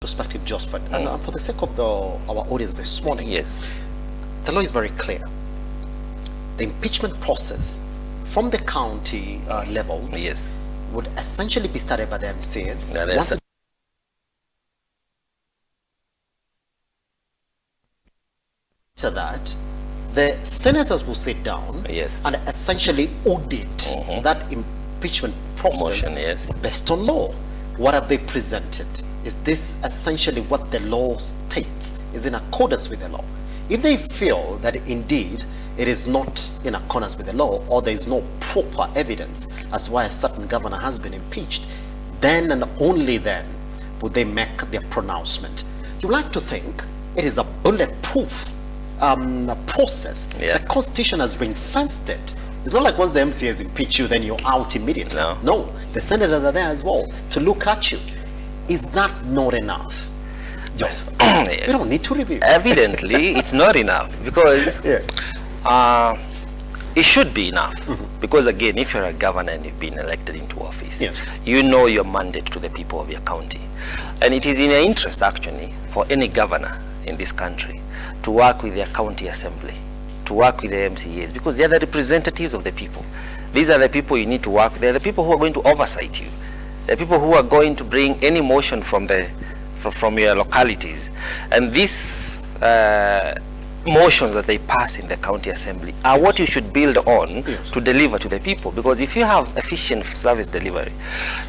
perspective, Joseph, and for the sake of our audience this morning, Yes. the law is very clear. The impeachment process from the county levels Yes. would essentially be started by the MCAs. Yeah, Once to that, the senators will sit down Yes. and essentially audit that impeachment process Motion, yes. based on law. What have they presented? Is this essentially what the law states is in accordance with the law? If they feel that indeed it is not in accordance with the law, or there is no proper evidence as why a certain governor has been impeached, then and only then would they make their pronouncement. You like to think it is a bulletproof process. Yeah. The Constitution has been fenced it. It's not like once the MCAs impeach you, then you're out immediately. No. The senators are there as well to look at you. Is that not enough? Joseph, we don't need to review. Evidently, it's not enough because it should be enough. Because again, if you're a governor and you've been elected into office, Yes. you know your mandate to the people of your county. And it is in your interest, actually, for any governor in this country to work with their county assembly, to work with the MCAs, because they're the representatives of the people. These are the people you need to work with. They're the people who are going to oversight you. They're people who are going to bring any motion from your localities. And these motions that they pass in the county assembly are what you should build on to deliver to the people. Because if you have efficient service delivery,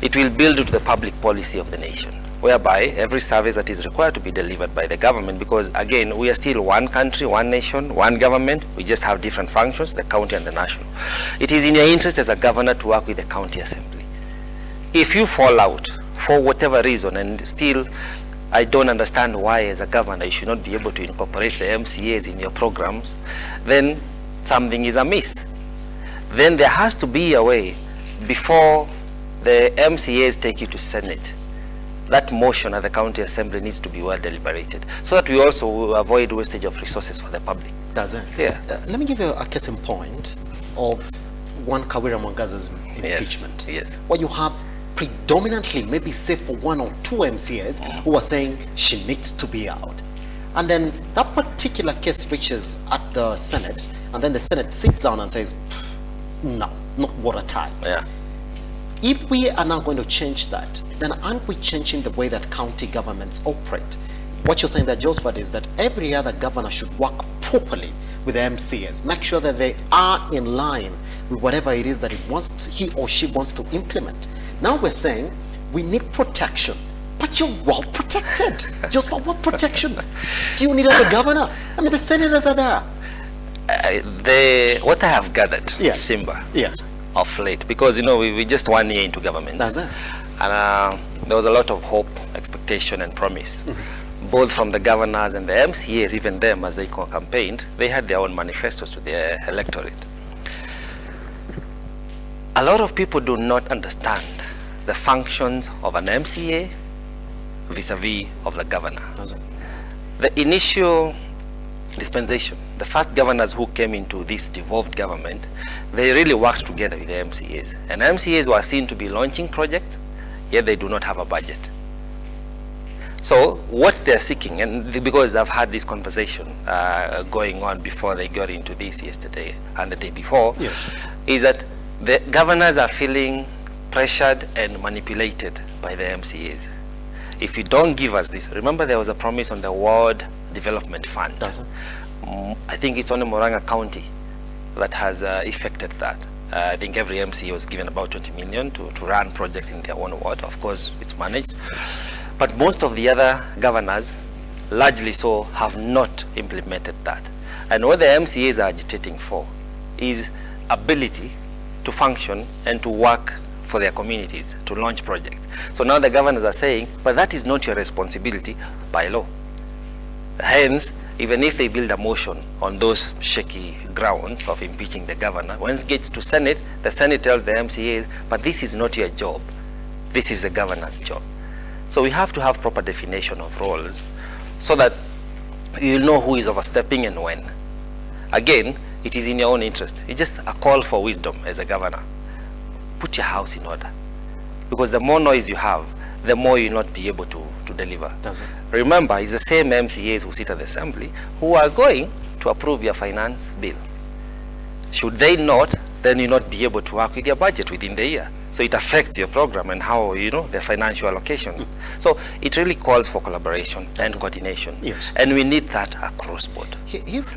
it will build to the public policy of the nation, whereby every service that is required to be delivered by the government, because again, we are still one country, one nation, one government. We just have different functions, the county and the national. It is in your interest as a governor to work with the county assembly. If you fall out for whatever reason, and still I don't understand why as a governor you should not be able to incorporate the MCAs in your programs, then something is amiss. Then there has to be a way before the MCAs take you to Senate. That motion at the county assembly needs to be well deliberated, so that we also avoid wastage of resources for the public. Does it? Yeah. Let me give you a case in point of one Kawira Mwangaza's impeachment. Yes. Where you have predominantly, maybe say for one or two MCAs who are saying she needs to be out. And then that particular case reaches at the Senate, and then the Senate sits down and says, no, not watertight. Yeah. If we are now going to change that, then aren't we changing the way that county governments operate? What you're saying there, Joseph, is that every other governor should work properly with the MCAs, make sure that they are in line with whatever it is that he or she wants to implement. Now we're saying we need protection, but you're well protected. Joseph, what protection do you need as a governor? I mean, the senators are there. What I have gathered, Yes. Simba, Yes. of late, because you know we just 1 year into government. That's it. And there was a lot of hope, expectation and promise, both from the governors and the MCAs. Even them, as they campaigned, they had their own manifestos to their electorate. A lot of people do not understand the functions of an MCA vis-a-vis of the governor. That's it. The initial dispensation, the first governors who came into this devolved government, they really worked together with the MCAs. And MCAs were seen to be launching projects, yet they do not have a budget. So what they're seeking, and because I've had this conversation going on before they got into this yesterday and the day before, Yes. is that the governors are feeling pressured and manipulated by the MCAs. If you don't give us this, remember there was a promise on the World Development Fund. That's it. I think it's only Moranga County that has effected that. I think every MCA was given about 20 million to run projects in their own ward. Of course, it's managed. But most of the other governors, largely so, have not implemented that. And what the MCAs are agitating for is ability to function and to work for their communities, to launch projects. So now the governors are saying, but that is not your responsibility by law. Hence, even if they build a motion on those shaky grounds of impeaching the governor, once it gets to Senate, the Senate tells the MCAs, but this is not your job. This is the governor's job. So we have to have proper definition of roles so that you'll know who is overstepping and when. Again, it is in your own interest. It's just a call for wisdom as a governor. Put your house in order. Because the more noise you have, the more you'll not be able to deliver. Does it? Remember, it's the same MCAs who sit at the assembly who are going to approve your finance bill. Should they not, then you'll not be able to work with your budget within the year. So it affects your program and how, the financial allocation. So it really calls for collaboration and coordination. Yes. And we need that across board. Here's